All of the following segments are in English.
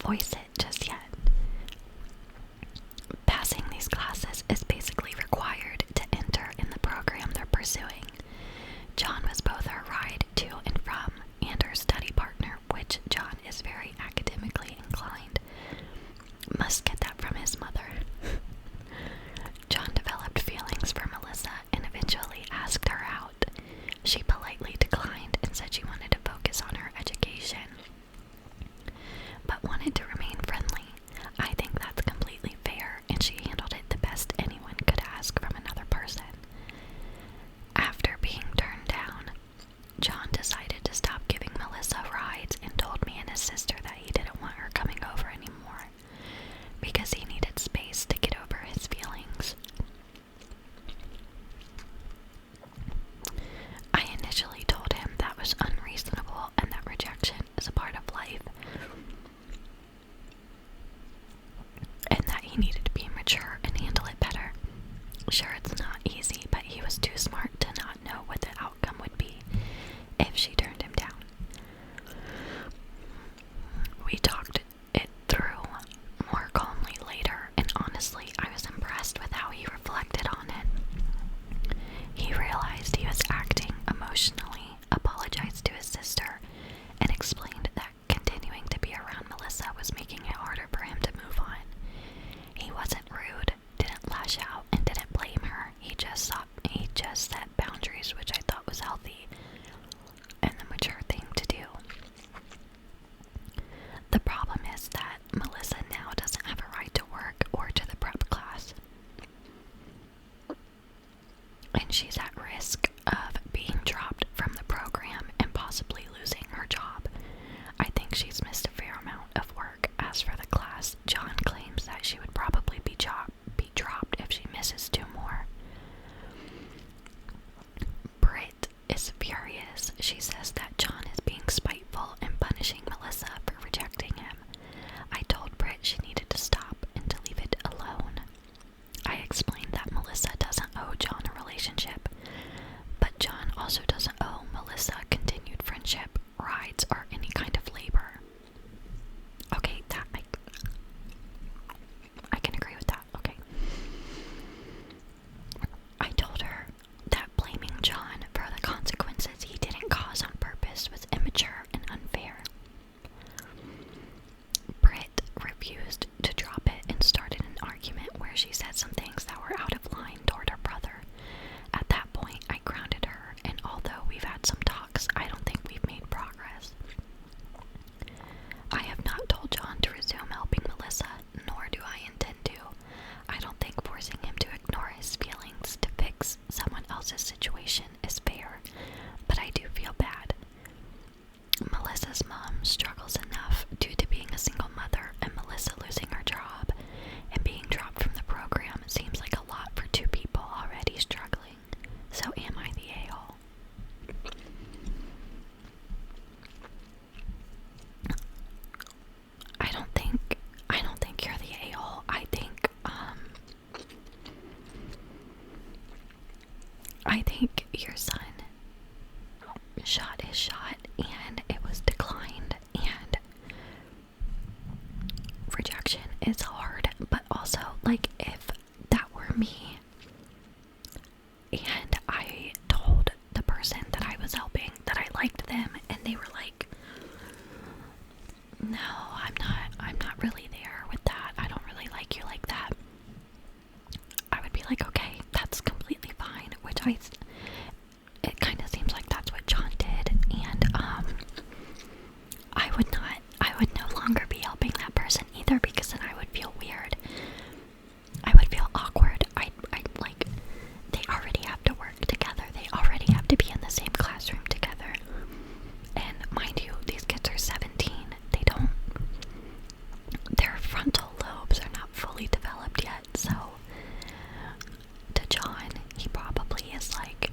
voice it just yet. Passing these classes is basically required to enter in the program they're pursuing. John was both her ride to and from and her study partner, which John is very academically inclined. Must get that from his mother. John developed feelings for Melissa and eventually asked her out. She politely declined and said she wanted to focus on her education, but wanted to remain friendly. I think that's completely fair, and she handled it the best anyone could ask from another person. After being turned down, John decided to stop giving Melissa rides and told me and his sister that he didn't want her coming over anymore because he needed space to get over his feelings. I initially told him that was unreasonable and that rejection is a part of life, and that he needed to be mature and handle it better. Sure, it's not easy, but he was too smart to not know what the outcome would be if she turned him down. We talked it through more calmly later, and honestly, I was impressed with how he reflected on it. He realized he was acting emotionally, apologized to his sister, and explained that continuing to be around Melissa was making it harder for him to move on. He wasn't rude, didn't lash out, and didn't blame her. He just set boundaries, which I thought was healthy and the mature thing to do. The problem is that Melissa now doesn't have a right to work or to the prep class, and she's at risk of being dropped from the program and possibly losing her job. I think she's missed a fair amount of work. As for the class, John claims that she would probably be dropped if she misses 2 more. Britt is furious. She says that John is being spiteful and punishing Melissa for rejecting him. I told Britt she needed to stop and to leave it alone. I explained that Melissa doesn't owe John a relationship, but John also doesn't owe Melissa continued friendship, rides, or any kind of labor. Okay, that I can agree with that. Okay. I told her that blaming John for the consequences he didn't cause on purpose was immature and unfair. Britt refused to drop it and started an argument where she said some things that were out of line toward her brother. At that point, I grounded her, and although we've had some talks, I don't think we've made progress. I have not told John to resume helping Melissa, nor do I intend to. I don't think forcing him to ignore his feelings to fix someone else's situation is fair, but I do feel bad. Melissa's mom struggles enough due to being a single mother, and Melissa losing her job and being dropped from the program seems like a lot for 2 people already struggling. So am I the a-hole? I don't think you're the a-hole. I think your son shot his shot and it was declined, and rejection is hard, but also, like, if that were me and I told the person that I was helping that I liked them and they were like, no, I'm not really there with that, I don't really like you like that, I would be like, okay, that's completely fine, which it kind of seems like that's what John did, and I would no longer be helping that person either, because then I would feel weird, I would feel awkward, I like, they already have to work together, they already have to be in the same classroom together, and mind you, these kids are 17, their frontal lobes are not fully developed yet, so to John, he probably is like,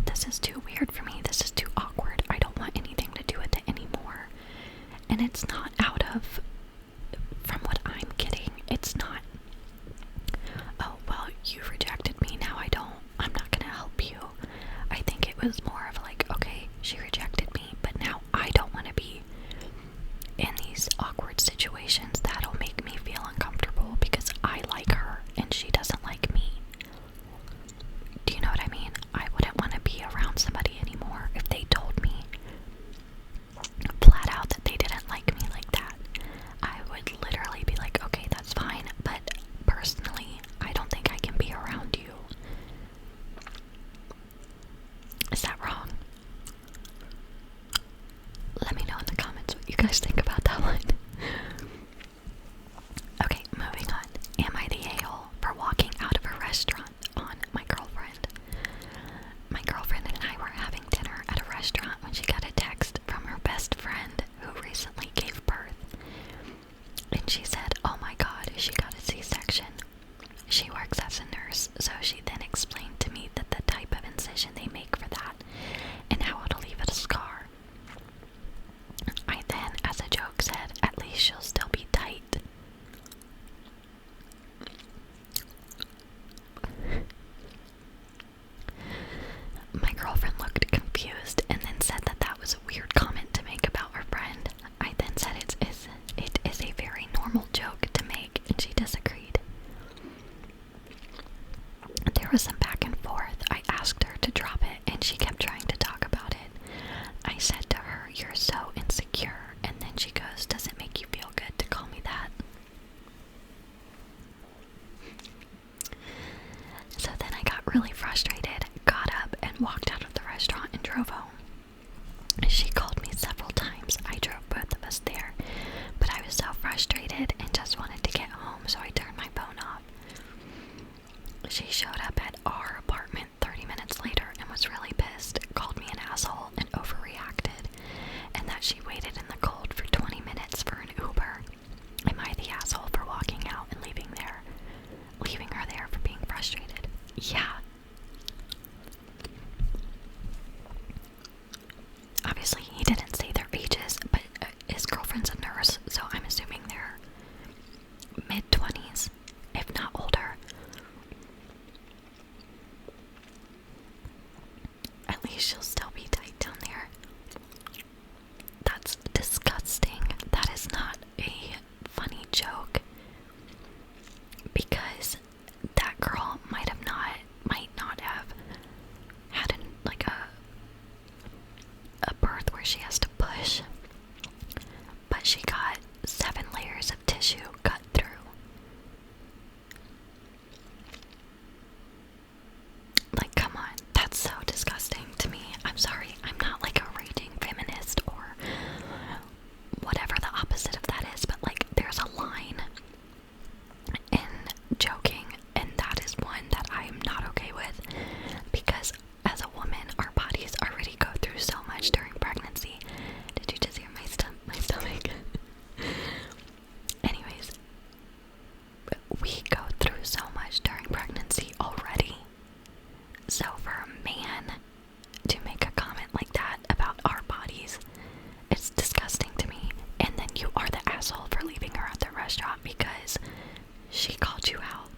this is too weird for me, this is too awkward, I don't want anything to do with it anymore. And it's not out of, from what I'm getting, it's not, oh, well, you rejected me, now I'm not gonna help you. I think it was more of like, okay, she rejected me, but now I don't want to be in these you guys think about that one? Okay, moving on. Am I the a-hole for walking out of a restaurant on my girlfriend? My girlfriend and I were having dinner at a restaurant when she got a text from her best friend who recently gave birth. And she said, oh my god, she got a C-section. She works as a nurse, so she then explained to me that the type of incision they make for that and how it'll leave a scar. I then, as a joke, said, at least she'll still be tight. My girlfriend looked confused and then said that that was a weird comment to make about her friend. I then said it is a very normal joke to make, and she disagreed. There was some back and forth. I asked her to drop it, and she kept trying to talk about it. I said to her, you're so insecure, and then she goes, does it make you feel good to call me that? So then I got really frustrated, got up, and walked out of the restaurant and drove home. She called me several times. I drove both of us there, but I was so frustrated and just wanted to get home, so I turned my phone off. She showed up at our apartment 30 minutes later and was really pissed, called me an asshole and overreacted, and that she waited in the cold for 20 minutes for an Uber. Am I the asshole for walking out and leaving her there for being frustrated? Yeah. Obviously, he didn't say their ages, but his girlfriend's a nurse, so I'm assuming they're mid-20s, if not older. At least she'll still be tight down there. That's disgusting. That is not a funny joke. Because that girl might not have had a birth where she has to push, but she got 7 layers of tissue cut through. Like, come on, that's so disgusting to me. I'm sorry, I'm not like a raging feminist or whatever the opposite of that is, but like, there's a line in joking, and that is one that I am not okay with, because as a woman, our bodies already go through so much during pregnancy. Did you just hear my stomach? Anyways, we go through so much during pregnancy already. So for a man to make a comment like that about our bodies, it's disgusting to me. And then you are the asshole for leaving her at the restaurant because she called you out.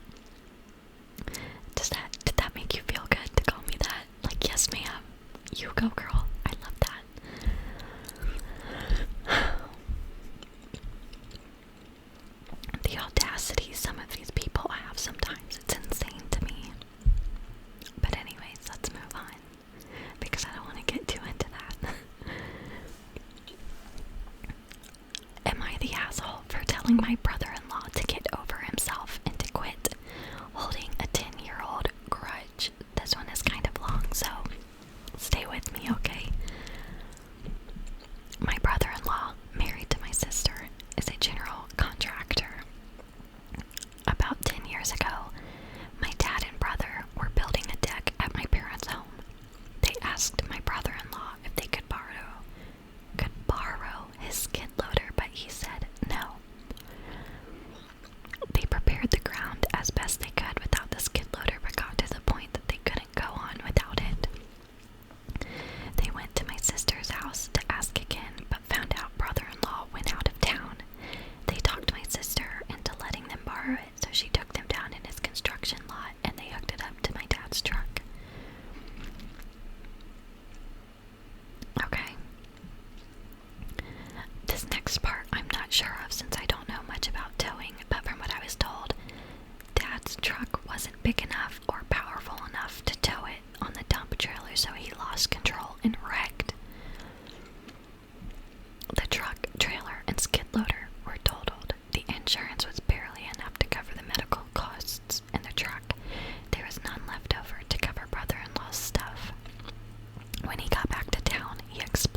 Did that make you feel good to call me that? Like, yes ma'am, you go girl, I love that. The audacity some of these people have sometimes, it's insane to me. But anyways, let's move on, because I don't want to get too into that. Am I the asshole for telling my brother-in-law to get over himself and to quit holding a 10-year-old grudge? This one is kind of long, so stay with me, okay? My brother-in-law, married to my sister, is a general contractor. About 10 years ago, my dad and brother were building a deck at my parents' home. They asked my brother-in-law if they could borrow his skid loader, but he said no. They prepared the ground as best they could without the skid loader, but got to the point that they couldn't go on without it. They went to my sister's house to ask again, but found out brother-in-law went out of town. They talked my sister into letting them borrow it, so she took them down in his construction lot and they hooked it up to my dad's truck. Okay. This next part I'm not sure of since I don't know much about towing, but from what I was told, Dad's truck wasn't big enough or powerful enough to tow it on the dump trailer, so he lost control and wrecked. The truck, trailer, and skid loader were totaled. The insurance was barely enough to cover the medical costs in the truck. There was none left over to cover brother-in-law's stuff. When he got back to town, he explained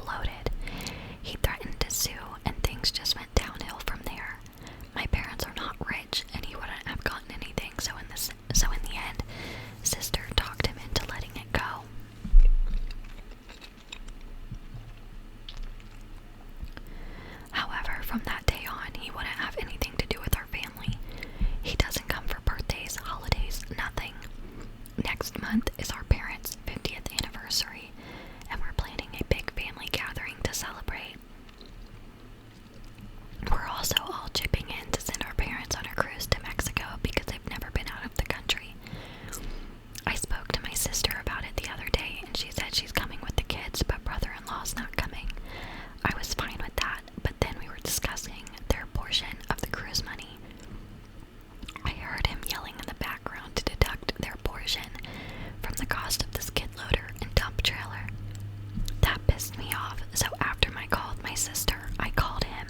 my sister. I called him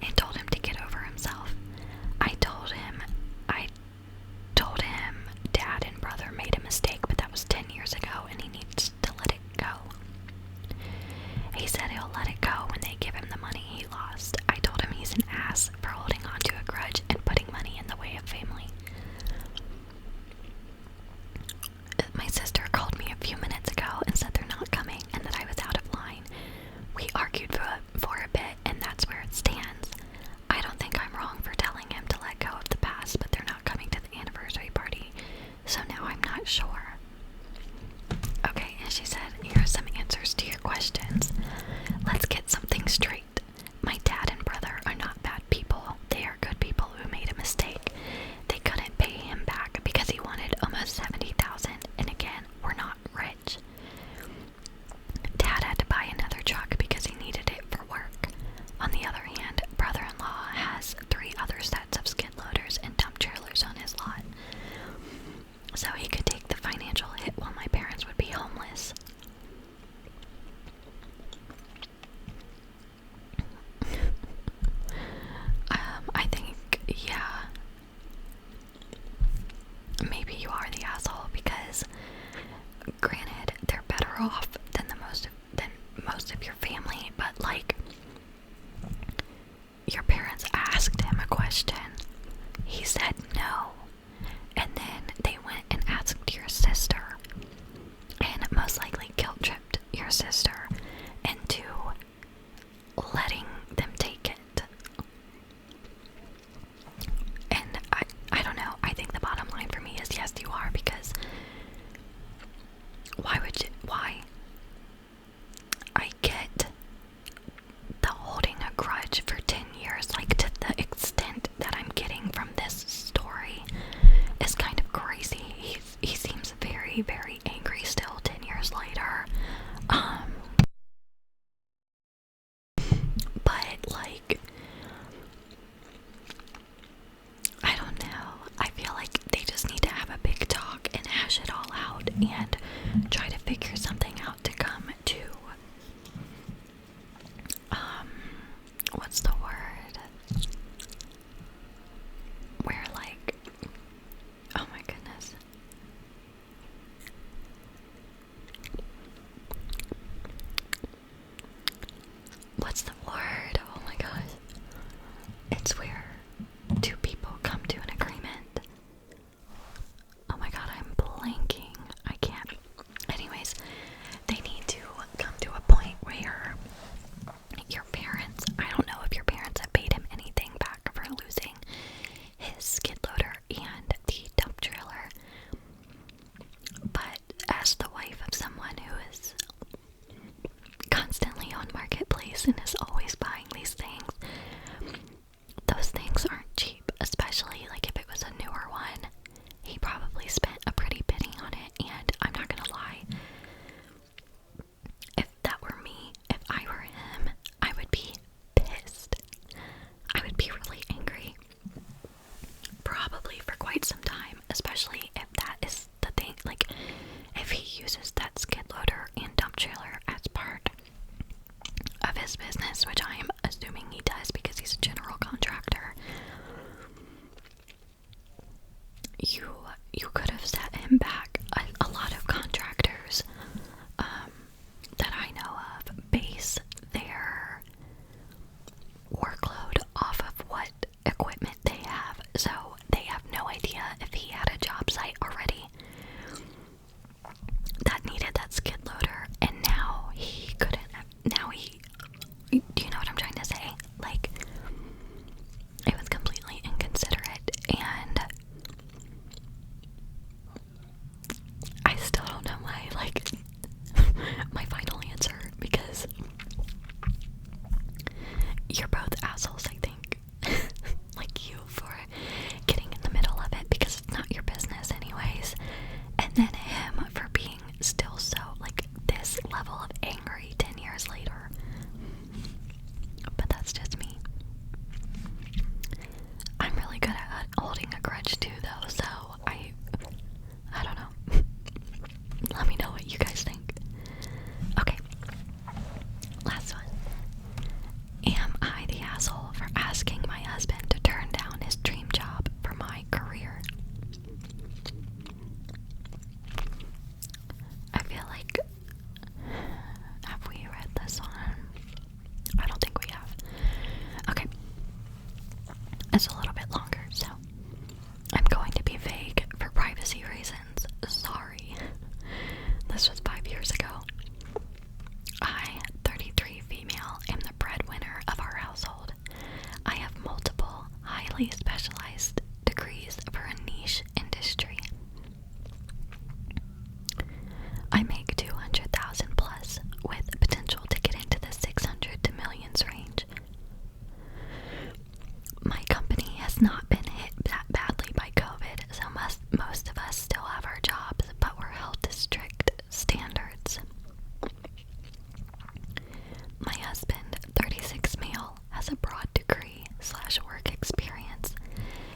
and told him to get over himself. I told him dad and brother made a mistake, but that was 10 years ago and he needs to let it go. He said he'll let it go when they give him the money he lost. I told him he's an ass for holding on to a grudge and putting money in the way of family. My sister called me a few minutes ago and said they're not coming and that I was out of line. We argued for a bit and that's where it stands. I don't think I'm wrong for telling him to let go of the past, but they're not coming to the anniversary party, so now I'm not sure. Okay, and she said, here are some answers to your questions. Let's get something straight. My dad and brother are not bad people. They are good people who made a mistake. They couldn't pay him back because he wanted almost $70,000, and again, we're not rich. Dad had to buy another truck because he needed it for work. On the other hand, brother-in-law has 3 other sets of skid loaders and dump trailers on his lot, so he could take the financial hit while my parents would be homeless. I think, yeah, maybe you are the asshole because, granted, they're better off than most of your family, but like, your parents asked him a question, he said no, and then they went and asked your sister, and most likely guilt-tripped your sister into letting them take it. And I don't know, I think the bottom line for me is yes, you are, because why? I get the holding a grudge for 10 years, like to the extent that I'm getting from this story is kind of crazy. He seems very, very angry still 10 years later. But like, I don't know. I feel like they just need to have a big talk and hash it all out and try to figure something out to come to, what's the word? Where like, oh my goodness. What's the word? Oh my gosh. It's where 2 people come to an agreement. Oh my god, I'm blanking. I can't. Anyways, they need to come to a point where your parents, I don't know if your parents have paid him anything back for losing his skid loader and the dump trailer, but as the wife of someone who is constantly on Marketplace and is always buying these things, those things aren't cheap, especially like if it was a newer one. He probably spent a pretty penny on it, and I'm not gonna lie, if that were me, if I were him, I would be pissed. I would be really angry. Probably for quite some time, especially if that is the thing, like, if he uses that skid loader and dump trailer as part of his business, which I am assuming he does because he's a general contractor. You could have set him back. A lot of contractors that I know of base their workload off of what equipment they have, so they have no idea if he had a job site already that needed that skid loader, and now he couldn't have, do you know what I'm trying to say? Like, it was completely inconsiderate, and asking my husband to turn down his dream job for my career. I feel like, have we read this one? I don't think we have. Okay. It's a little bit longer, so I'm going to be vague for privacy reasons. Sorry. This was 5 years ago. I, 33 female, am the breadwinner of our household. I have multiple, highly specialized degrees for a niche industry. I make 200,000 plus, with potential to get into the 600 to millions range. My company has not been hit that badly by COVID, so most of us still have our jobs, but we're held to strict standards. My husband, 36 male, has a broad degree / work experience.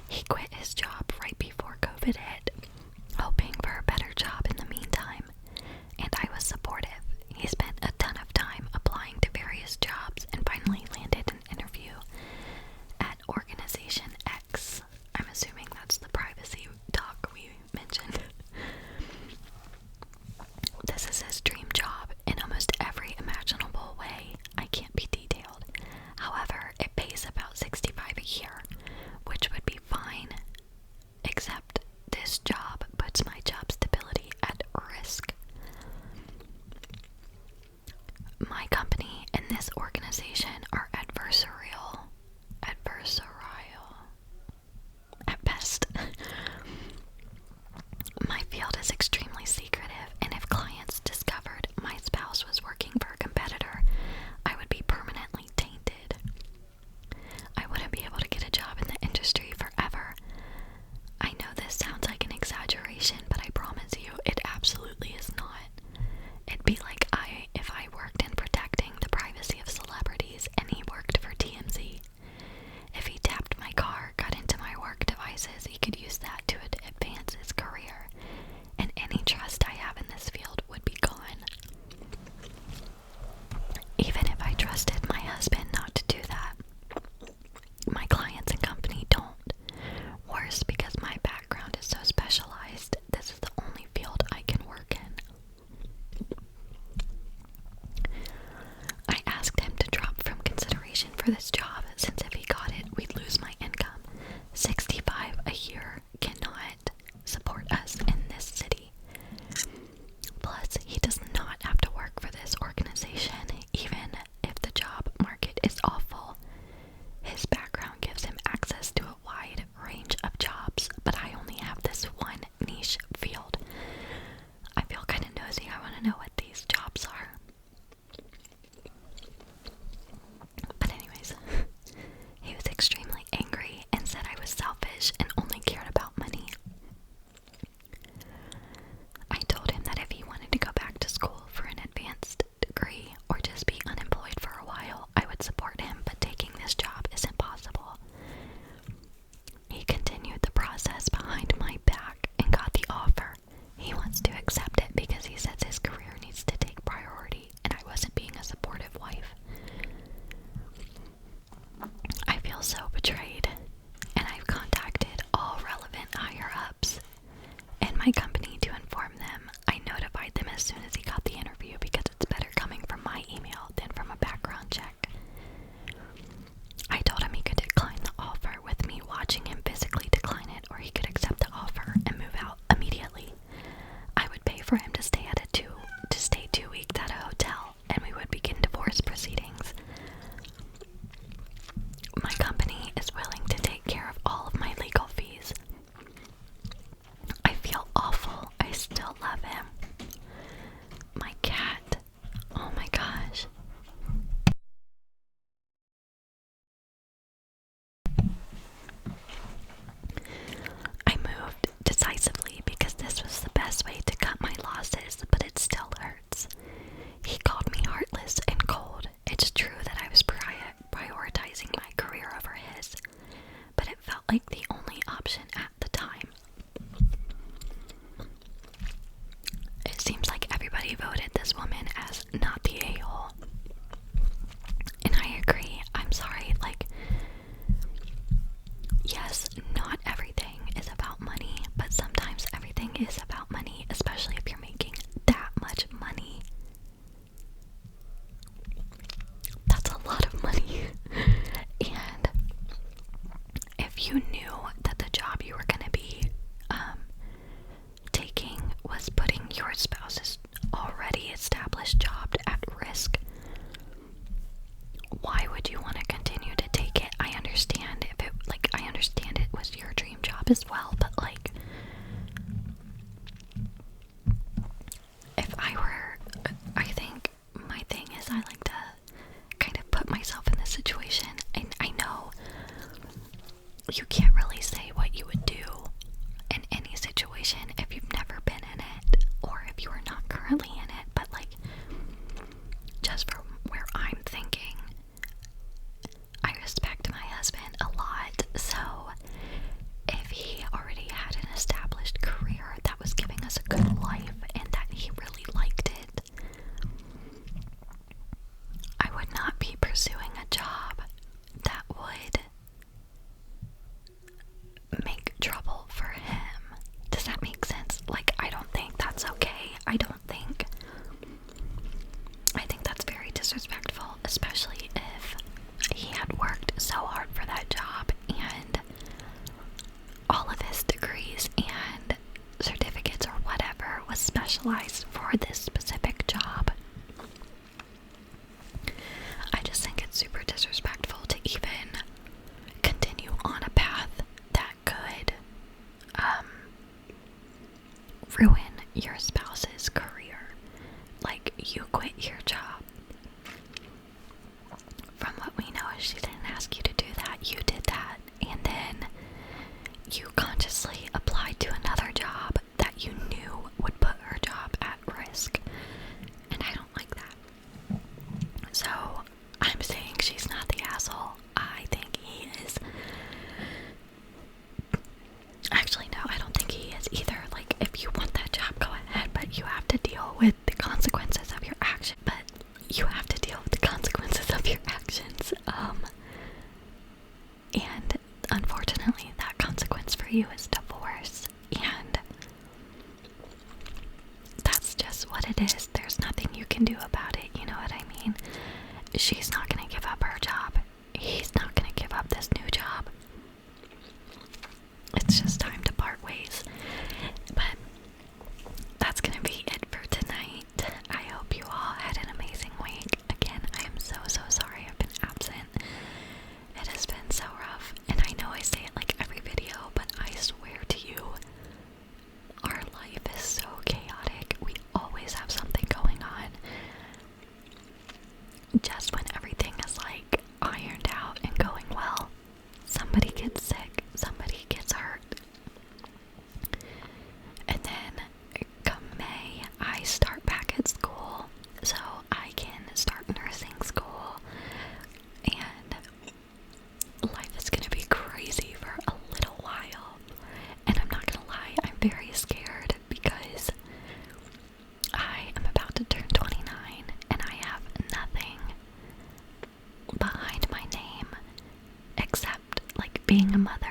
He quit his job right before COVID hit, hoping for a better job in the meantime, and I was supportive. He spent a ton of time applying to various jobs and finally landed an interview at Organization X. I'm assuming that's the privacy talk we mentioned. This is his dream job in almost every imaginable way. I can't be detailed. However, it pays about $65 a year, which would be fine, except this job puts my job stability at risk. My company and this organization are adversarial at best. My field is extremely secretive, and if clients discovered my spouse was working for a competitor, I would be permanently tainted. I wouldn't be able to get a job in the industry forever. I know this sounds like an exaggeration, but I promise you it absolutely is not. It'd be like if I worked in protecting the privacy of celebrities and he worked for TMZ. If he tapped my car, got into my work devices, he could use that to advance his career, and any trust I have in this field would be gone. Even if I trusted my husband not to do that, my clients and company don't. Worse, because my background is so specialized, this is the only field I can work in. I asked him to drop from consideration for this job, since if he got it, we'd lose my income. $65 a year cannot support us in this city. Plus, he does not have to work for this organization, even if the job market is awful. His background gives him access to a wide range of jobs, but I only have this one niche field. I feel kind of nosy. I want to know what these jobs are. But anyways, he was extremely angry and said I was selfish and only cared about money. I told him that if he wanted to go back to school for an advanced degree or just be unemployed for a while, I would support him, but taking this job isn't possible. He continued the process behind my back and got the offer. He wants to accept it because he says his career needs to take priority, and I wasn't being a supportive wife. I feel so betrayed, and I've contacted all relevant higher-ups in my company to inform them. I notified them as soon as he got the interview because it's better coming from my email than from a background check. I told him he could decline the offer with me watching him physically decline it, or he could accept the offer and move out immediately. I would pay for him to stay 2 weeks at a hotel, and we would begin divorce proceedings. My company is willing to take care of all of my legal fees. I feel awful. I still love him. My cat. Oh my gosh. I moved decisively because this was the best way to cut my losses, but it still hurts. He called me heartless and cold. It's true that I was prioritizing my career over his, but it felt like the only option at the time. It seems like everybody voted this woman as not the a-hole. And I agree. I'm sorry, like, you knew that the job you were going to be taking was putting your spouse's already established job at risk, why would you want to continue to take it? I understand I understand it was your dream job as well, but like, if I think my thing is I like to kind of put myself in this situation, and I know you can't really say what you would do in any situation if you've never been in it, or if you are not currently in it, but like, just from where I'm thinking, I respect my husband a lot, so if he already had an established career that was giving us a good life and that he really liked it, I would not be pursuing a job that would make trouble for him. Does that make sense? Like, I don't think that's okay. I think that's very disrespectful, especially if he had worked so hard for that job and all of his degrees and certificates or whatever was specialized for this specific job. I just think it's super disrespectful to even continue on a path that could ruin your spouse's career. Like, you quit your job. From what we know, she didn't ask you to do that. You did that, and then you consciously applied to another job that you knew would put her job at risk, and I don't like that. So I'm saying she's not the asshole. I think he is. Actually, no, I don't think he is either. Like, if you want that job, go ahead, but you have to deal with the consequences of your action. But you have to deal with the consequences of your actions. And unfortunately, that consequence for you is divorce. And that's just what it is. There's nothing you can do about it. You know what I mean? She's not gonna give up her job. He's not gonna give up this new job. It's just time to part ways. But that's gonna be it for tonight. I hope you all had an amazing week. Again, I am so sorry I've been absent. It has been so rough, and I know I say it like every video, but I swear to you, our life is so chaotic. We always have something going on. Just when everything is like ironed out and going well, somebody gets sick, somebody gets hurt. And then come May, I start back at school, so I can start nursing school, and life is gonna be crazy for a little while. And I'm not gonna lie, I'm very scared because I am about to turn 29 and I have nothing behind my name except like being a mother